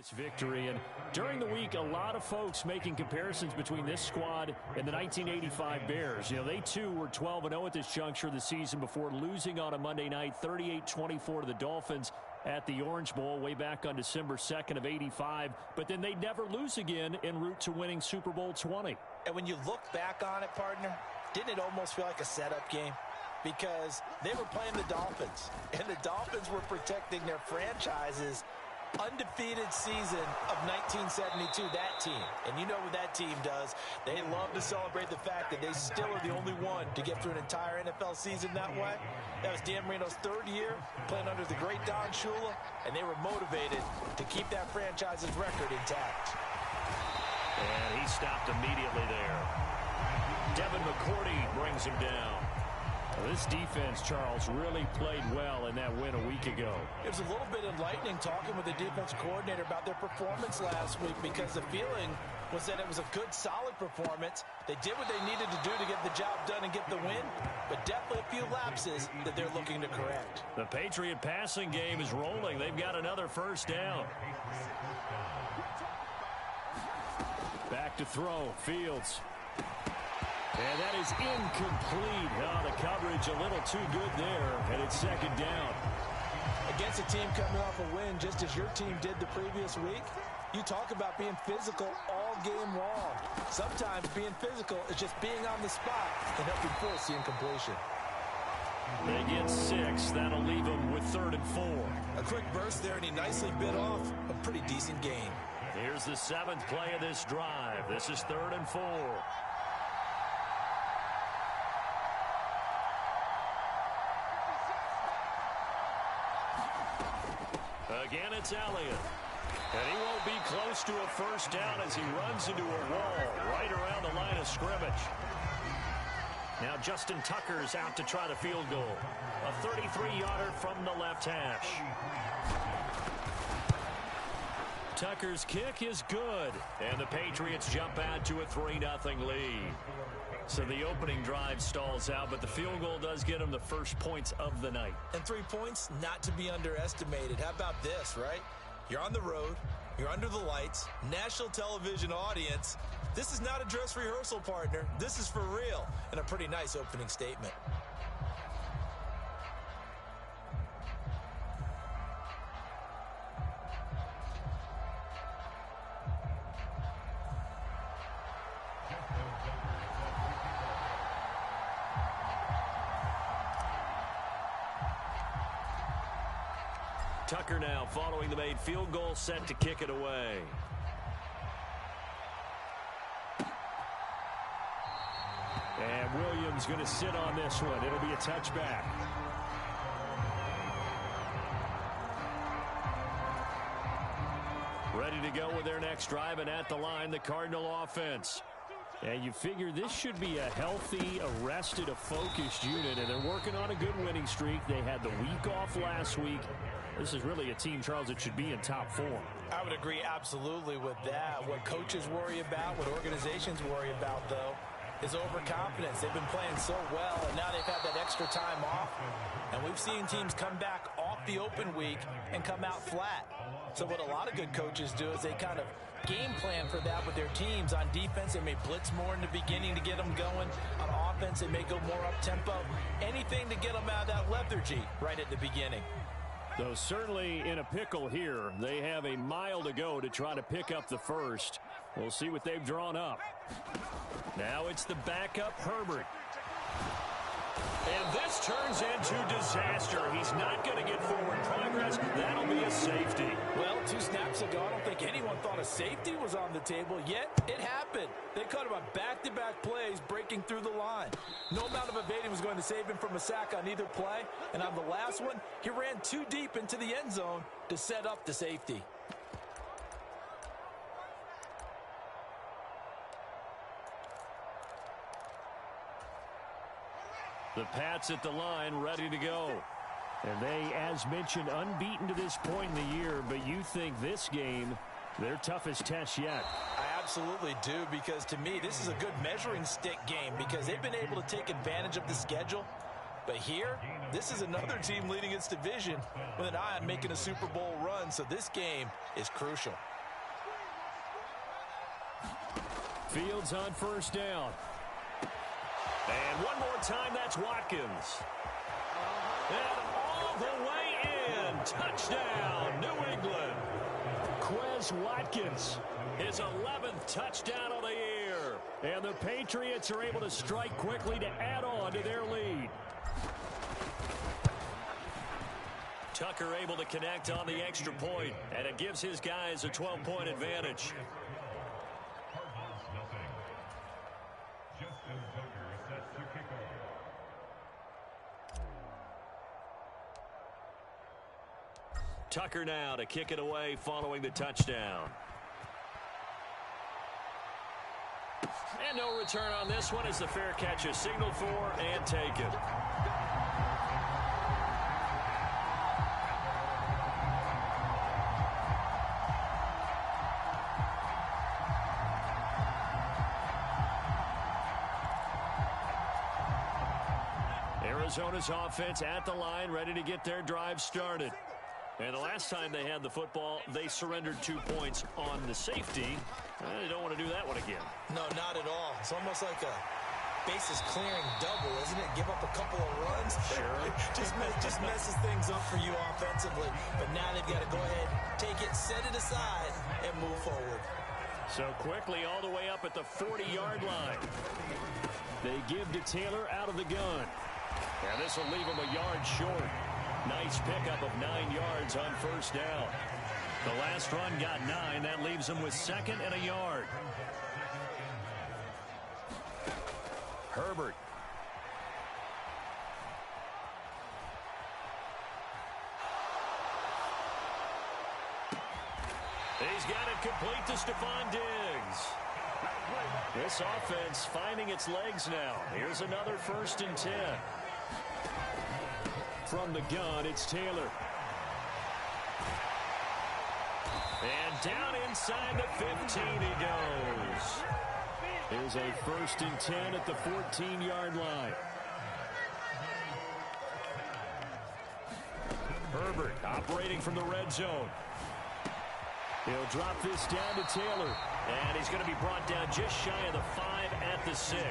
this victory. And during the week, a lot of folks making comparisons between this squad and the 1985 Bears. You know, they too were 12-0 at this juncture of the season before losing on a Monday night 38-24 to the Dolphins at the Orange Bowl way back on December 2nd of '85. But then they never lose again en route to winning Super Bowl 20. And when you look back on it, partner, didn't it almost feel like a setup game? Because they were playing the Dolphins, and the Dolphins were protecting their franchise's undefeated season of 1972, that team. And you know what that team does. They love to celebrate the fact that they still are the only one to get through an entire NFL season that way. That was Dan Marino's third year playing under the great Don Shula, and they were motivated to keep that franchise's record intact. And he stopped immediately there. Devin McCourty brings him down. This defense, Charles, really played well in that win a week ago. It was a little bit enlightening talking with the defense coordinator about their performance last week, because the feeling was that it was a good, solid performance. They did what they needed to do to get the job done and get the win, but definitely a few lapses that they're looking to correct. The Patriot passing game is rolling. They've got another first down. Back to throw, Fields. And that is incomplete. Oh, the coverage a little too good there, and it's second down. Against a team coming off a win, just as your team did the previous week, you talk about being physical all game long. Sometimes being physical is just being on the spot and helping force the incompletion. They get 6. That'll leave them with 3rd and 4. A quick burst there, and he nicely bit off a pretty decent gain. Here's the 7th play of this drive. This is 3rd and 4. Again, it's Elliott. And he won't be close to a first down as he runs into a wall right around the line of scrimmage. Now Justin Tucker's out to try the field goal. A 33-yarder from the left hash. Tucker's kick is good. And the Patriots jump out to a 3-0 lead. So the opening drive stalls out, but the field goal does get them the first points of the night. And 3 points, not to be underestimated. How about this, right? You're on the road. You're under the lights. National television audience. This is not a dress rehearsal, partner. This is for real. And a pretty nice opening statement. Tucker now following the made field goal, set to kick it away. And Williams going to sit on this one. It'll be a touchback. Ready to go with their next drive, and at the line, the Cardinal offense. And you figure this should be a healthy, arrested, a focused unit, and they're working on a good winning streak. They had the week off last week. This is really a team, Charles, that should be in top form. I would agree absolutely with that. What coaches worry about, what organizations worry about, though, is overconfidence. They've been playing so well, and now they've had that extra time off. And we've seen teams come back off the open week and come out flat. So what a lot of good coaches do is they kind of game plan for that with their teams. On defense, they may blitz more in the beginning to get them going. On offense, they may go more up-tempo. Anything to get them out of that lethargy right at the beginning. Though certainly in a pickle here. They have a mile to go to try to pick up the first. We'll see what they've drawn up. Now it's the backup Herbert. And this turns into disaster. He's not going to get forward progress. That'll be a safety. Well, 2 snaps ago, I don't think anyone thought a safety was on the table, yet it happened. They caught him on back-to-back plays breaking through the line. No amount of evading was going to save him from a sack on either play. And on the last one, he ran too deep into the end zone to set up the safety. The Pats at the line, ready to go. And they, as mentioned, unbeaten to this point in the year, but you think this game, their toughest test yet. I absolutely do, because to me, this is a good measuring stick game, because they've been able to take advantage of the schedule. But here, this is another team leading its division with an eye on making a Super Bowl run, so this game is crucial. Fields on first down. And one more time, that's Watkins. And all the way in. Touchdown, New England. Quez Watkins, his 11th touchdown of the year. And the Patriots are able to strike quickly to add on to their lead. Tucker able to connect on the extra point, and it gives his guys a 12-point advantage. Tucker now to kick it away following the touchdown. And no return on this one as the fair catch is signaled for and taken. Arizona's offense at the line, ready to get their drive started. And the last time they had the football, they surrendered 2 points on the safety. They don't want to do that one again. No, not at all. It's almost like a bases clearing double, isn't it? Give up a couple of runs. Sure. just messes things up for you offensively. But now they've got to go ahead, take it, set it aside, and move forward. So quickly all the way up at the 40-yard line. They give to Taylor out of the gun. And this will leave him a yard short. Nice pickup of 9 yards on first down. The last run got 9. That leaves him with 2nd and a yard. Herbert. He's got it complete to Stephon Diggs. This offense finding its legs now. Here's another 1st and 10. From the gun, it's Taylor. And down inside the 15 he goes. Here's a 1st and 10 at the 14-yard line. Herbert operating from the red zone. He'll drop this down to Taylor. And he's going to be brought down just shy of the 5 at the 6.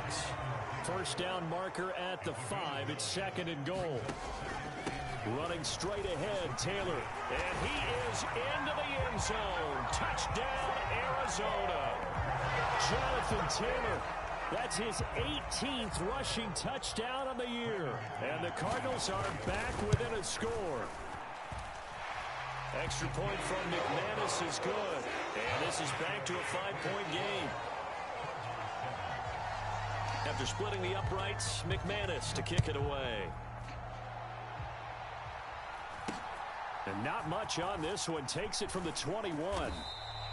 First down marker at the 5. It's 2nd and goal. Running straight ahead, Taylor. And he is into the end zone. Touchdown, Arizona. Jonathan Taylor. That's his 18th rushing touchdown of the year. And the Cardinals are back within a score. Extra point from McManus is good. And this is back to a 5-point game. After splitting the uprights, McManus to kick it away. And not much on this one. Takes it from the 21.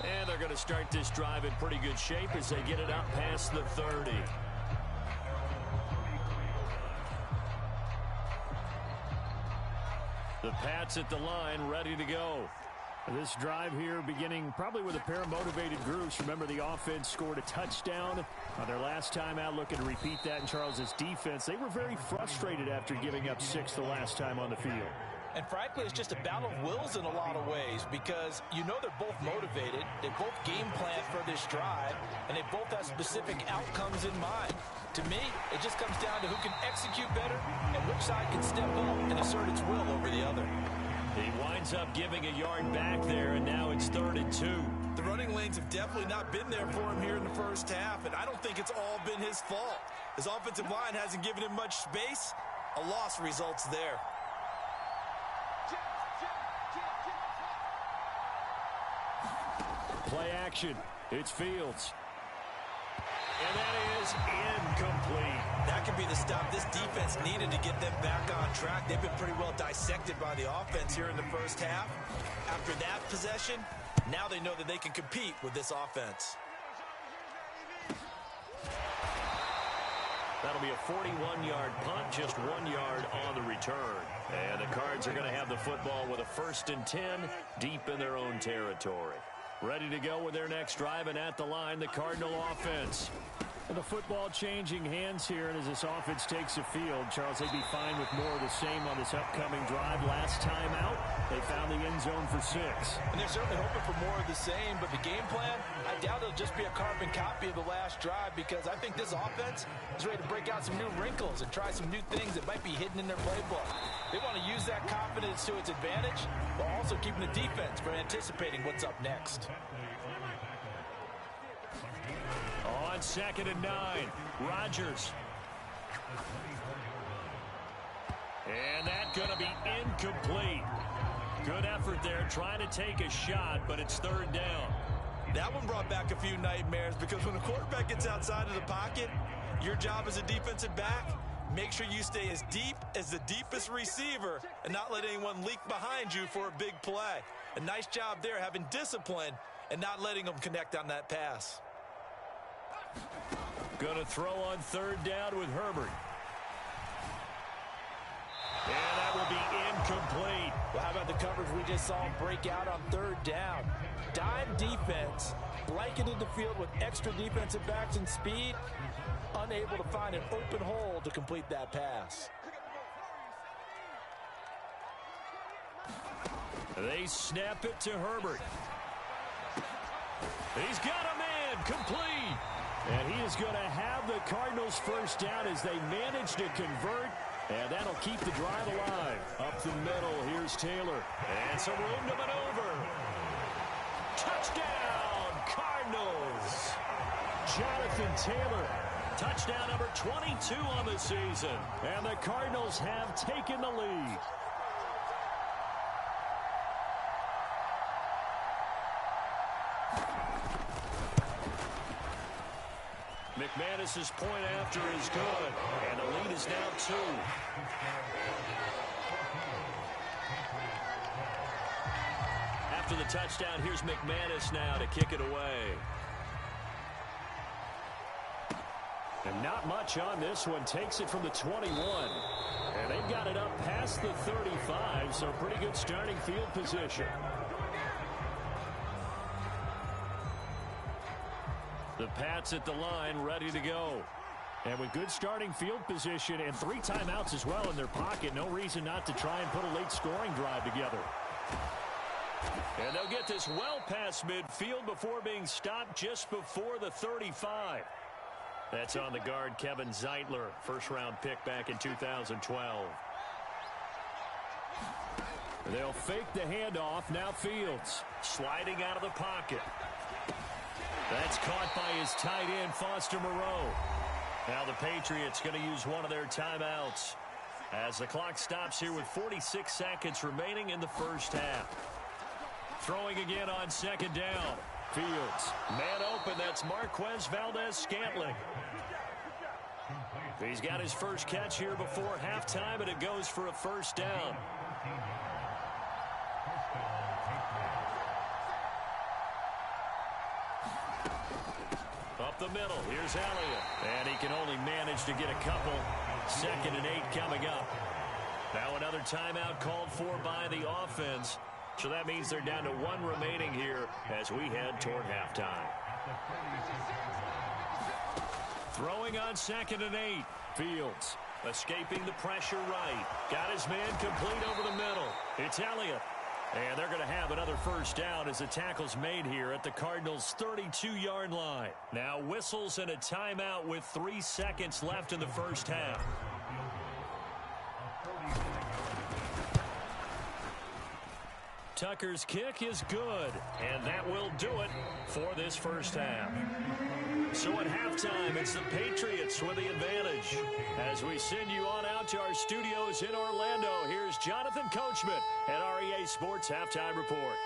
And they're going to start this drive in pretty good shape as they get it up past the 30. The Pats at the line, ready to go. This drive here beginning probably with a pair of motivated groups. Remember, the offense scored a touchdown on their last time out, looking to repeat that in Charles's defense. They were very frustrated after giving up 6 the last time on the field. And frankly, it's just a battle of wills in a lot of ways because you know they're both motivated. They both game plan for this drive, and they both have specific outcomes in mind. To me, it just comes down to who can execute better and which side can step up and assert its will over the other. He winds up giving a yard back there, and now it's 3rd and 2. The running lanes have definitely not been there for him here in the first half, and I don't think it's all been his fault. His offensive line hasn't given him much space. A loss results there. Play action. It's Fields. And that is incomplete. That could be the stop this defense needed to get them back on track. They've been pretty well dissected by the offense here in the first half. After that possession, now they know that they can compete with this offense. That'll be a 41-yard punt, just 1 yard on the return. And the Cards are going to have the football with a 1st and 10 deep in their own territory. Ready to go with their next drive, and at the line, the Cardinal offense. And the football changing hands here, and as this offense takes the field, Charles, they'd be fine with more of the same on this upcoming drive. Last time out, they found the end zone for 6. And they're certainly hoping for more of the same, but the game plan, I doubt it'll just be a carbon copy of the last drive, because I think this offense is ready to break out some new wrinkles and try some new things that might be hidden in their playbook. They want to use that confidence to its advantage, while also keeping the defense from anticipating what's up next. On 2nd and 9, Rodgers. And that's going to be incomplete. Good effort there, trying to take a shot, but it's 3rd down. That one brought back a few nightmares, because when the quarterback gets outside of the pocket, your job as a defensive back, make sure you stay as deep as the deepest receiver and not let anyone leak behind you for a big play. A nice job there, having discipline and not letting them connect on that pass. Going to throw on 3rd down with Herbert. And that will be incomplete. Well, how about the coverage we just saw break out on 3rd down? Dime defense, blanketed the field with extra defensive backs and speed, unable to find an open hole to complete that pass. They snap it to Herbert. He's got a man, complete. And he is going to have the Cardinals' first down as they manage to convert. And that'll keep the drive alive. Up the middle, here's Taylor. And some room to maneuver. Touchdown, Cardinals. Jonathan Taylor. Touchdown number 22 on the season. And the Cardinals have taken the lead. McManus's point after is good, and the lead is now 2. After the touchdown, here's McManus now to kick it away. And not much on this one. Takes it from the 21. And they've got it up past the 35, so pretty good starting field position. The Pats at the line, ready to go. And with good starting field position and 3 timeouts as well in their pocket, no reason not to try and put a late scoring drive together. And they'll get this well past midfield before being stopped just before the 35. That's on the guard, Kevin Zeitler, first-round pick back in 2012. They'll fake the handoff. Now Fields sliding out of the pocket. That's caught by his tight end, Foster Moreau. Now the Patriots going to use one of their timeouts as the clock stops here with 46 seconds remaining in the first half. Throwing again on 2nd down. Fields, man open, that's Marquez Valdez-Scantling. He's got his first catch here before halftime, and it goes for a first down. Up the middle, here's Elliott. And he can only manage to get a couple. 2nd and 8 coming up. Now another timeout called for by the offense. So that means they're down to 1 remaining here as we head toward halftime. Throwing on 2nd and 8. Fields escaping the pressure right. Got his man complete over the middle. It's Elliott. And they're going to have another first down as the tackle's made here at the Cardinals' 32-yard line. Now whistles and a timeout with 3 seconds left in the first half. Tucker's kick is good, and that will do it for this first half. So at halftime, it's the Patriots with the advantage. As we send you on out to our studios in Orlando, here's Jonathan Coachman at REA Sports Halftime Report.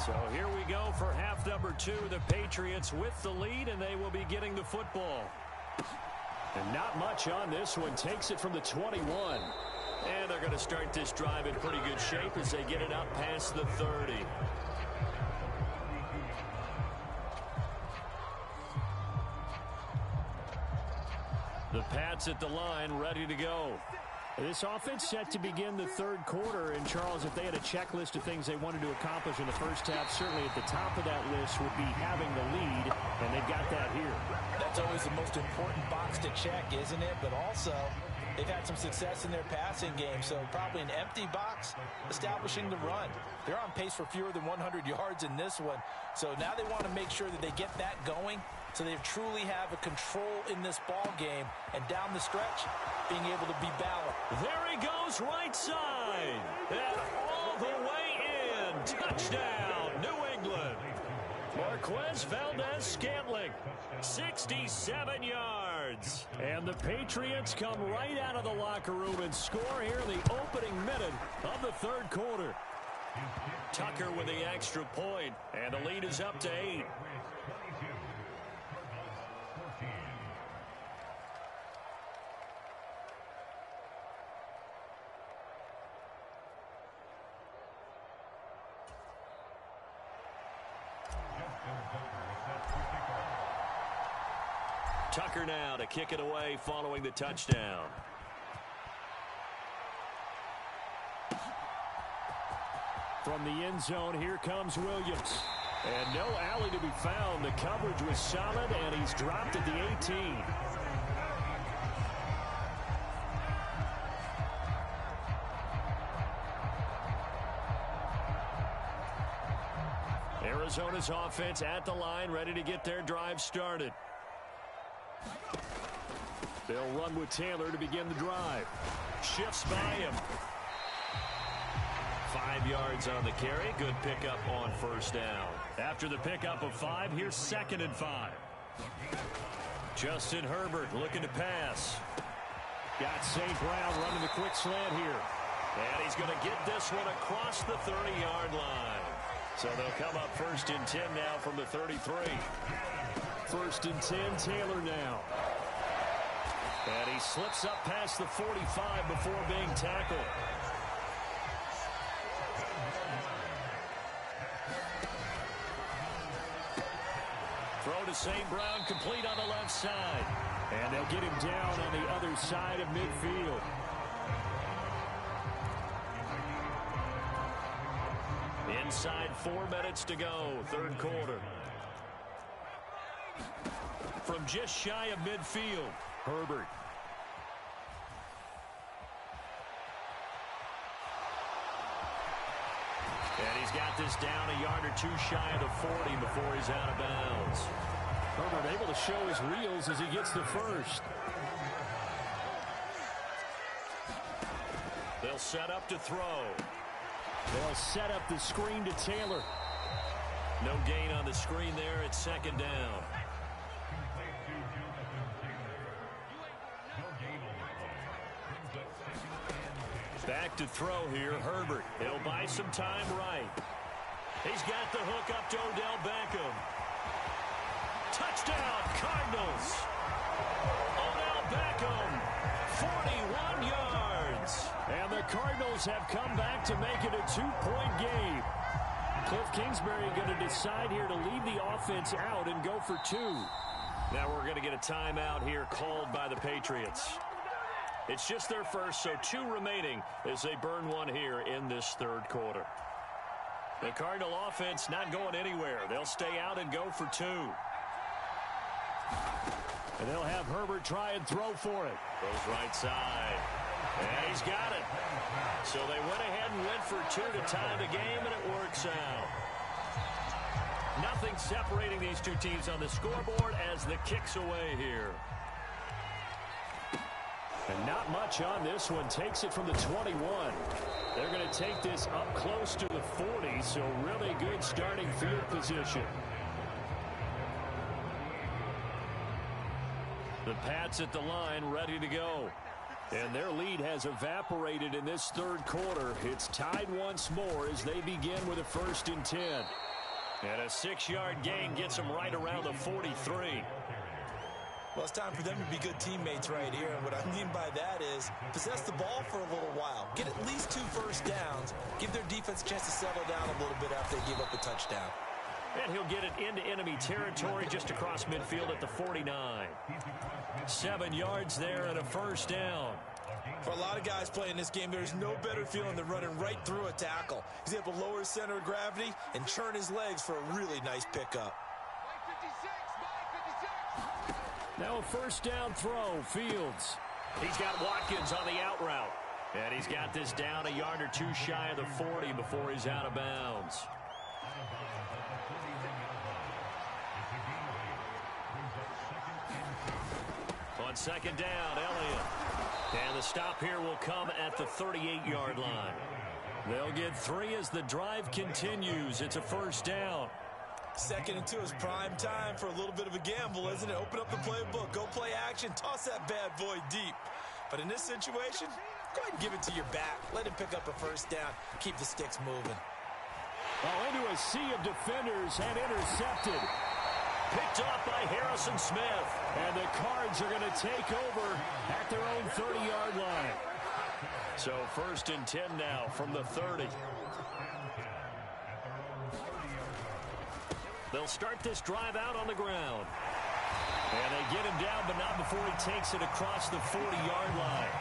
So here we go for half number 2. The Patriots with the lead, and they will be getting the football. And not much on this one. Takes it from the 21. And they're going to start this drive in pretty good shape as they get it up past the 30. The Pats at the line, ready to go. This offense set to begin the third quarter. And, Charles, if they had a checklist of things they wanted to accomplish in the first half, certainly at the top of that list would be having the lead, and they've got that here. That's always the most important box to check, isn't it? But also, they've had some success in their passing game, so probably an empty box establishing the run. They're on pace for fewer than 100 yards in this one, so now they want to make sure that they get that going so they truly have a control in this ball game, and down the stretch, being able to be balanced. There he goes, right side, and all the way in. Touchdown, New England. Marquez Valdez-Scantling, 67 yards. And the Patriots come right out of the locker room and score here in the opening minute of the third quarter. Tucker with the extra point, and the lead is up to 8. Tucker now to kick it away following the touchdown. From the end zone, here comes Williams. And no alley to be found. The coverage was solid, and he's dropped at the 18. Arizona's offense at the line, ready to get their drive started. They'll run with Taylor to begin the drive. Shifts by him. 5 yards on the carry. Good pickup on first down. After the pickup of 5, here's 2nd and 5. Justin Herbert looking to pass. Got St. Brown running the quick slant here. And he's going to get this one across the 30-yard line. So they'll come up 1st and 10 now from the 33. 1st and 10, Taylor now. And he slips up past the 45 before being tackled. Throw to St. Brown, complete on the left side. And they'll get him down on the other side of midfield. Inside 4 minutes to go, third quarter. From just shy of midfield, Herbert. And he's got this down a yard or two shy of the 40 before he's out of bounds. Herbert able to show his reels as he gets the first. They'll set up to throw. They'll set up the screen to Taylor. No gain on the screen there. It's 2nd down. Back to throw here, Herbert. He'll buy some time right. He's got the hook up to Odell Beckham. Touchdown, Cardinals. Odell Beckham, 41 yards. And the Cardinals have come back to make it a 2-point game. Cliff Kingsbury going to decide here to leave the offense out and go for 2. Now we're going to get a timeout here called by the Patriots. It's just their first, so 2 remaining as they burn one here in this third quarter. The Cardinal offense not going anywhere. They'll stay out and go for 2. And they'll have Herbert try and throw for it. Goes right side. And he's got it. So they went ahead and went for 2 to tie the game, and it works out. Nothing separating these two teams on the scoreboard as the kick's away here. And not much on this one. Takes it from the 21. They're going to take this up close to the 40, so really good starting field position. The Pats at the line ready to go. And their lead has evaporated in this third quarter. It's tied once more as they begin with a 1st and 10. And a 6-yard gain gets them right around the 43. Well, it's time for them to be good teammates right here. And what I mean by that is possess the ball for a little while. Get at least 2 first downs. Give their defense a chance to settle down a little bit after they give up a touchdown. And he'll get it into enemy territory just across midfield at the 49. 7 yards there and a 1st down. For a lot of guys playing this game, there's no better feeling than running right through a tackle. He's able to lower his center of gravity and churn his legs for a really nice pickup. Now a first down throw, Fields. He's got Watkins on the out route. And he's got this down a yard or two shy of the 40 before he's out of bounds. On second down, Elliott. And the stop here will come at the 38-yard line. They'll get 3 as the drive continues. It's a first down. Second and 2 is prime time for a little bit of a gamble, isn't it? Open up the playbook, go play action, toss that bad boy deep. But in this situation, go ahead and give it to your back. Let him pick up a first down. Keep the sticks moving. Oh, into a sea of defenders and intercepted. Picked off by Harrison Smith. And the Cards are going to take over at their own 30-yard line. So first and 10 now from the 30. They'll start this drive out on the ground. And they get him down, but not before he takes it across the 40-yard line.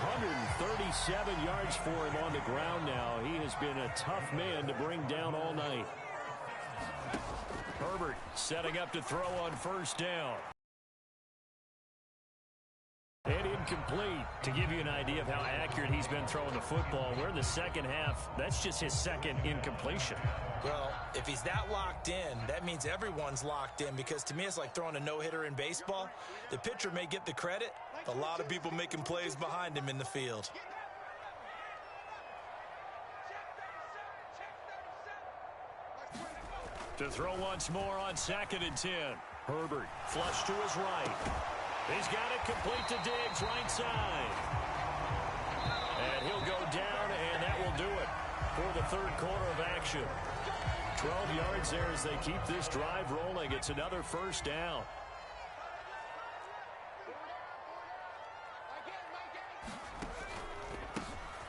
137 yards for him on the ground now. He has been a tough man to bring down all night. Herbert setting up to throw on first down. And incomplete. To give you an idea of how accurate he's been throwing the football, we're in the second half. That's just his second incompletion. Well, if he's that locked in, that means everyone's locked in, because to me it's like throwing a no-hitter in baseball. The pitcher may get the credit, a lot of people making plays behind him in the field. To throw once more on second and 10. Herbert flush to his right. He's got it complete to Diggs, right side. And he'll go down, and that will do it for the third quarter of action. 12 yards there as they keep this drive rolling. It's another first down.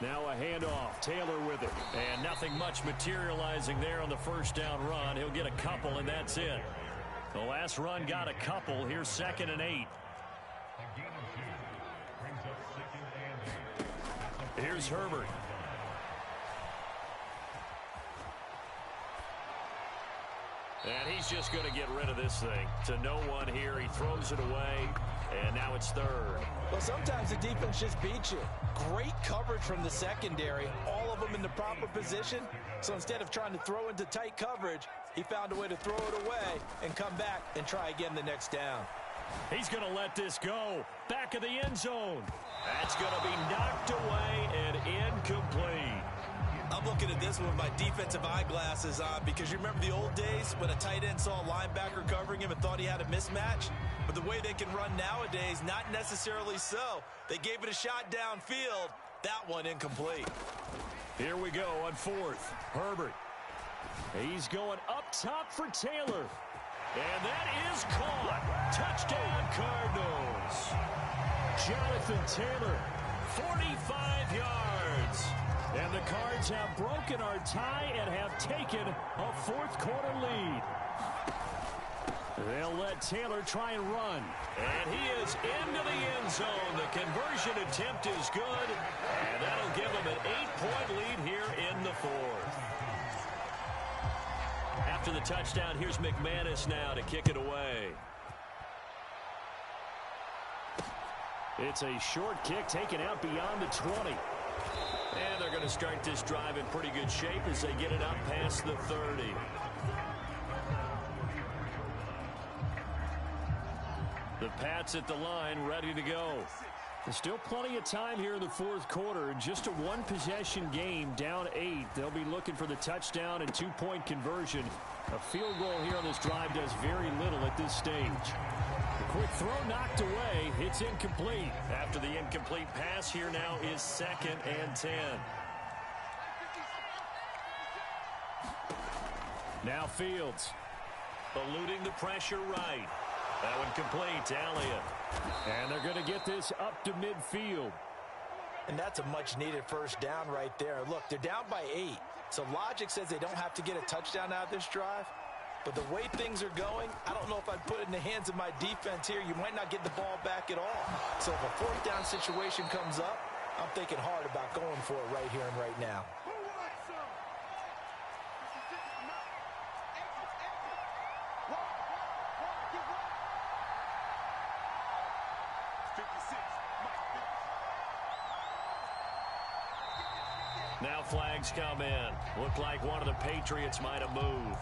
Now a handoff. Taylor with it. And nothing much materializing there on the first down run. He'll get a couple, and that's it. The last run got a couple. Here's 2nd and 8. Here's Herbert. And he's just going to get rid of this thing. To no one here. He throws it away. And now it's 3rd. Well, sometimes the defense just beats you. Great coverage from the secondary. All of them in the proper position. So instead of trying to throw into tight coverage, he found a way to throw it away and come back and try again the next down. He's going to let this go. Back of the end zone. That's going to be knocked away and incomplete. I'm looking at this one with my defensive eyeglasses on, because you remember the old days when a tight end saw a linebacker covering him and thought he had a mismatch? But the way they can run nowadays, not necessarily so. They gave it a shot downfield. That one incomplete. Here we go on 4th. Herbert. He's going up top for Taylor. And that is caught. Touchdown, Cardinals. Jonathan Taylor, 45 yards. And the Cards have broken our tie and have taken a fourth quarter lead. They'll let Taylor try and run. And he is into the end zone. The conversion attempt is good. And that'll give them an 8-point lead here in the fourth. After the touchdown, here's McManus now to kick it away. It's a short kick taken out beyond the 20. And they're going to start this drive in pretty good shape as they get it up past the 30. The Pats at the line, ready to go. There's still plenty of time here in the fourth quarter. Just a one-possession game, down 8. They'll be looking for the touchdown and 2-point conversion. A field goal here on this drive does very little at this stage. The quick throw knocked away. It's incomplete. After the incomplete pass, here now is 2nd and 10. Now Fields. Eluding the pressure right. That one complete to Elliott. And they're going to get this up to midfield. And that's a much-needed first down right there. Look, they're down by 8. So logic says they don't have to get a touchdown out of this drive. But the way things are going, I don't know if I'd put it in the hands of my defense here. You might not get the ball back at all. So if a fourth down situation comes up, I'm thinking hard about going for it right here and right now. Now flags come in. Looked like one of the Patriots might have moved.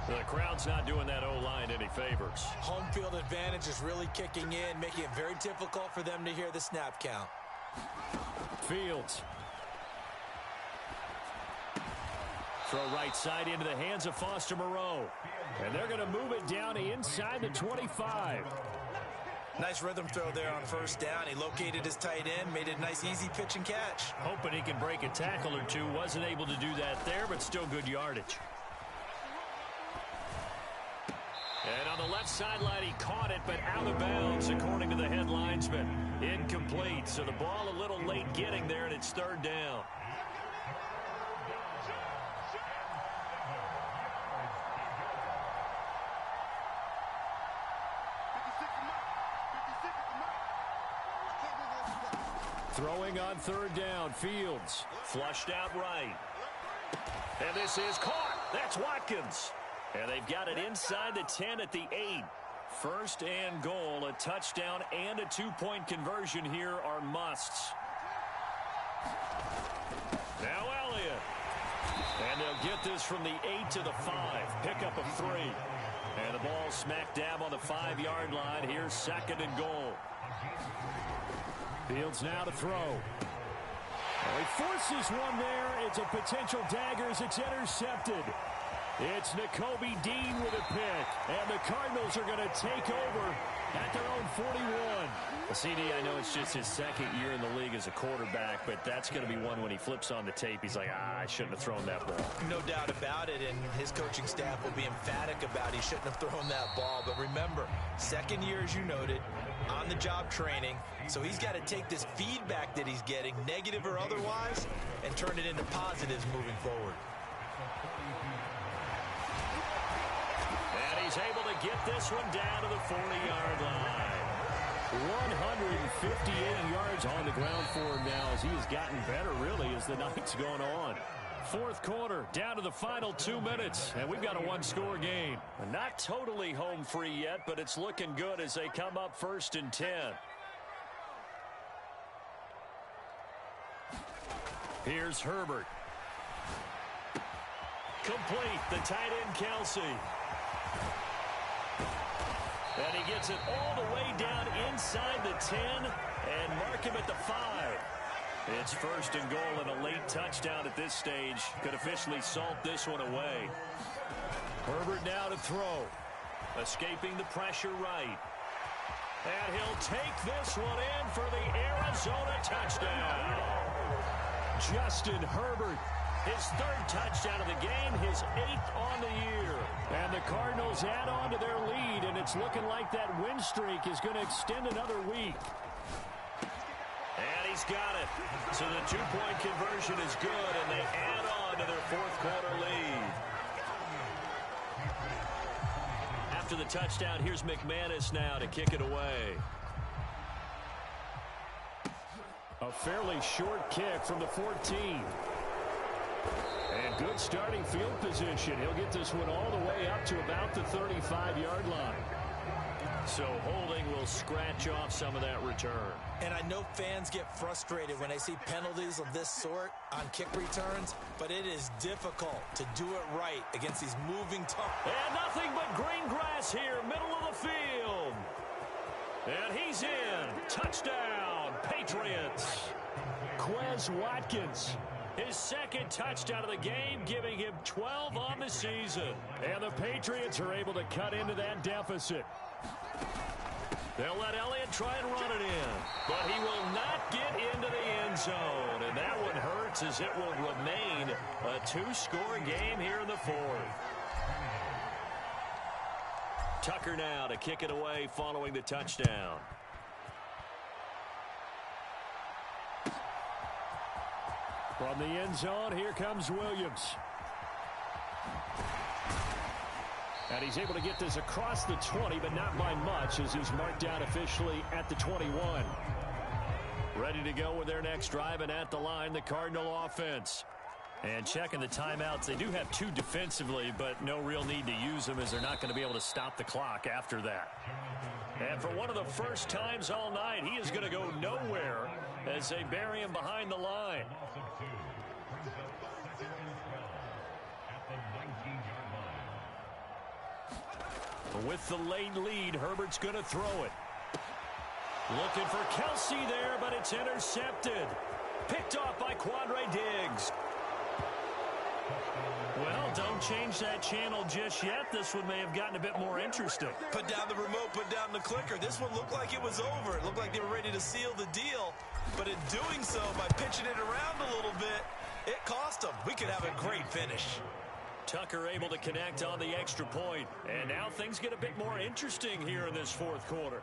The crowd's not doing that O-line any favors. Home field advantage is really kicking in, making it very difficult for them to hear the snap count. Fields. Throw right side into the hands of Foster Moreau. And they're going to move it down inside the 25. Nice rhythm throw there on first down. He located his tight end, made it a nice easy pitch and catch. Hoping he can break a tackle or two. Wasn't able to do that there, but still good yardage. And on the left sideline, he caught it, but out of bounds, according to the head linesman. Incomplete, so the ball a little late getting there, and it's third down. Throwing on third down, Fields. Flushed out right. And this is caught. That's Watkins. And they've got it inside the 10 at the 8. First and goal, a touchdown and a two-point conversion here are musts. Now Elliott. And they'll get this from the 8 to the 5. Pickup of 3. And the ball smack dab on the 5-yard line. Here's second and goal. Fields now to throw. Well, he forces one there. It's a potential dagger as it's intercepted. It's Nakobe Dean with a pick. And the Cardinals are going to take over at their own 41. Well, CD, I know it's just his second year in the league as a quarterback, but that's going to be one when he flips on the tape. He's like, I shouldn't have thrown that ball. No doubt about it, and his coaching staff will be emphatic about he shouldn't have thrown that ball. But remember, second year, as you noted, on-the-job training, so he's got to take this feedback that he's getting, negative or otherwise, and turn it into positives moving forward. And he's able to get this one down to the 40-yard line. 158 yards on the ground for him now as he has gotten better, really, as the night's gone on. Fourth quarter, down to the final 2 minutes, and we've got a one-score game. Not totally home free yet, but it's looking good as they come up first and 10. Here's Herbert. Complete, the tight end Kelsey. And he gets it all the way down inside the 10 and mark him at the 5. It's first and goal and a late touchdown at this stage. Could officially salt this one away. Herbert now to throw. Escaping the pressure right. And he'll take this one in for the Arizona touchdown. Justin Herbert. His third touchdown of the game, his 8th on the year. And the Cardinals add on to their lead, and it's looking like that win streak is going to extend another week. And he's got it. So the two-point conversion is good, and they add on to their fourth quarter lead. After the touchdown, here's McManus now to kick it away. A fairly short kick from the 14. And good starting field position. He'll get this one all the way up to about the 35-yard line. So holding will scratch off some of that return. And I know fans get frustrated when they see penalties of this sort on kick returns, but it is difficult to do it right against these moving targets. And nothing but green grass here, middle of the field. And he's in. Touchdown, Patriots. Quez Watkins. His second touchdown of the game, giving him 12 on the season. And the Patriots are able to cut into that deficit. They'll let Elliott try and run it in. But he will not get into the end zone. And that one hurts as it will remain a two-score game here in the fourth. Tucker now to kick it away following the touchdown. From the end zone, here comes Williams. And he's able to get this across the 20, but not by much, as he's marked down officially at the 21. Ready to go with their next drive, and at the line, the Cardinal offense. And checking the timeouts, they do have 2 defensively, but no real need to use them, as they're not going to be able to stop the clock after that. And for one of the first times all night, he is going to go nowhere as they bury him behind the line. With the late lead, Herbert's going to throw it. Looking for Kelsey there, but it's intercepted. Picked off by Quandre Diggs. Well, don't change that channel just yet. This one may have gotten a bit more interesting. Put down the remote, put down the clicker. This one looked like it was over. It looked like they were ready to seal the deal. But in doing so, by pitching it around a little bit, it cost them. We could have a great finish. Tucker able to connect on the extra point. And now things get a bit more interesting here in this fourth quarter.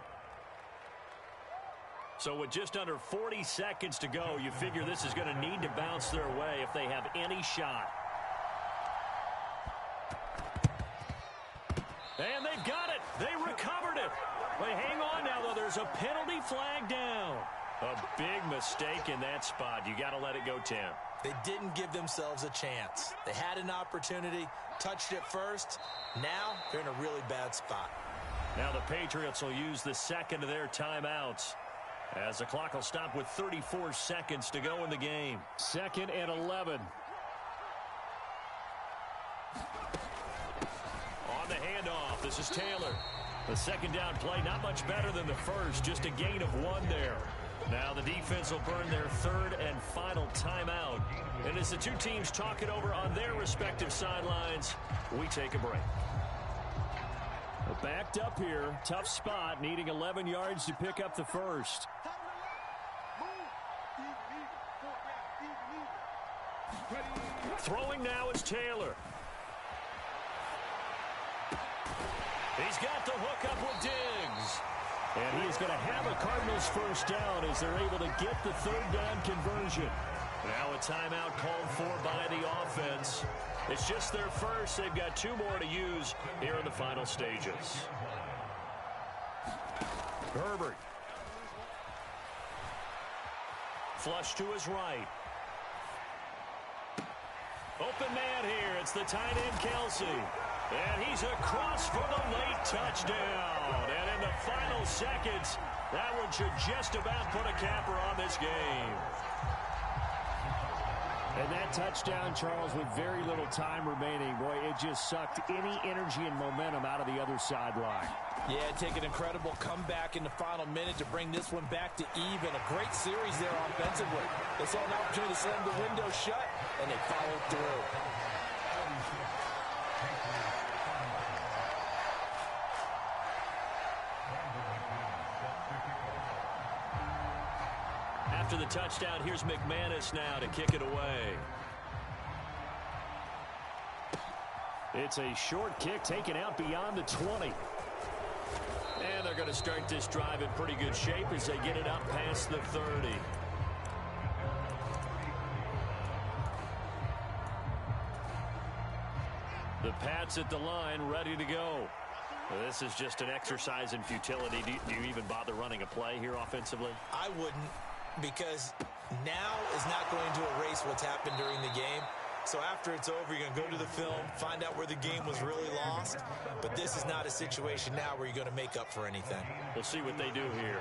So with just under 40 seconds to go, you figure this is going to need to bounce their way if they have any shot. And they've got it. They recovered it. But hang on now, though. There's a penalty flag down. A big mistake in that spot. You got to let it go, Tim. They didn't give themselves a chance. They had an opportunity, touched it first. Now they're in a really bad spot. Now the Patriots will use the second of their timeouts, as the clock will stop with 34 seconds to go in the game. 2nd and 11. On the handoff, this is Taylor. The second down play, not much better than the first, just a gain of 1 there. Now the defense will burn their 3rd and final timeout. And as the two teams talk it over on their respective sidelines, we take a break. Backed up here, tough spot, needing 11 yards to pick up the first. Throwing now is Taylor. He's got the hook up with Diggs. And he's going to have a Cardinals first down as they're able to get the 3rd down conversion. Now a timeout called for by the offense. It's just their first. They've got 2 more to use here in the final stages. Herbert. Flush to his right. Open man here. It's the tight end, Kelsey. And he's across for the late touchdown. And in the final seconds, that one should just about put a capper on this game. And that touchdown, Charles, with very little time remaining, boy, it just sucked any energy and momentum out of the other sideline. Yeah, take an incredible comeback in the final minute to bring this one back to even. A great series there offensively. They saw an opportunity to slam the window shut, and they followed through. After the touchdown, here's McManus now to kick it away. It's a short kick taken out beyond the 20. And they're going to start this drive in pretty good shape as they get it up past the 30. The Pats at the line, ready to go. This is just an exercise in futility. Do you even bother running a play here offensively? I wouldn't, because now is not going to erase what's happened during the game. So after it's over, you're going to go to the film, find out where the game was really lost. But this is not a situation now where you're going to make up for anything. We'll see what they do here.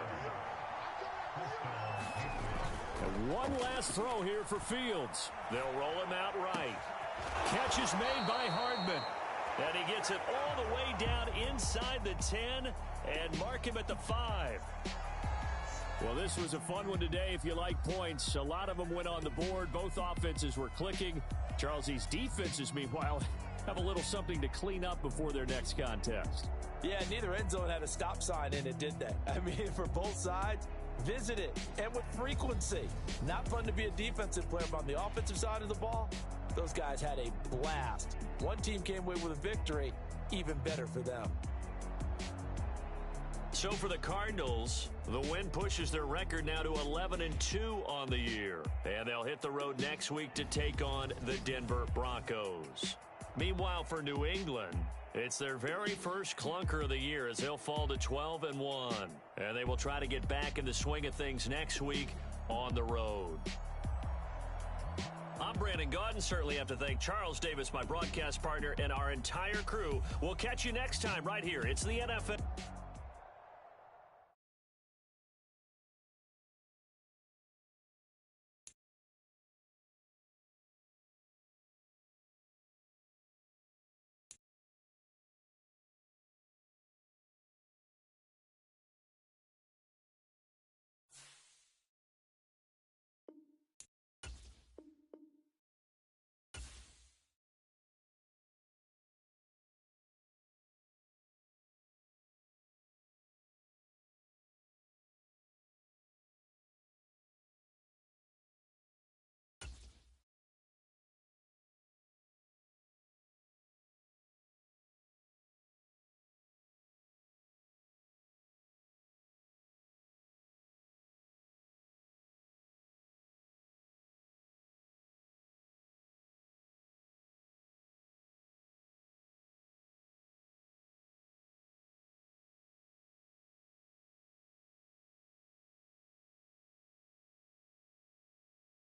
And one last throw here for Fields. They'll roll him out right. Catch is made by Hardman. And he gets it all the way down inside the 10 and mark him at the 5. Well, this was a fun one today if you like points. A lot of them went on the board. Both offenses were clicking. Charles, these defenses, meanwhile, have a little something to clean up before their next contest. Yeah, neither end zone had a stop sign in it, did they? I mean, for both sides, visit it, and with frequency. Not fun to be a defensive player, but on the offensive side of the ball, those guys had a blast. One team came away with a victory, even better for them. So for the Cardinals, the win pushes their record now to 11-2 on the year. And they'll hit the road next week to take on the Denver Broncos. Meanwhile, for New England, It's their very first clunker of the year as they'll fall to 12-1. And they will try to get back in the swing of things next week on the road. I'm Brandon Gaudin. Certainly have to thank Charles Davis, my broadcast partner, and our entire crew. We'll catch you next time right here. It's the NFL.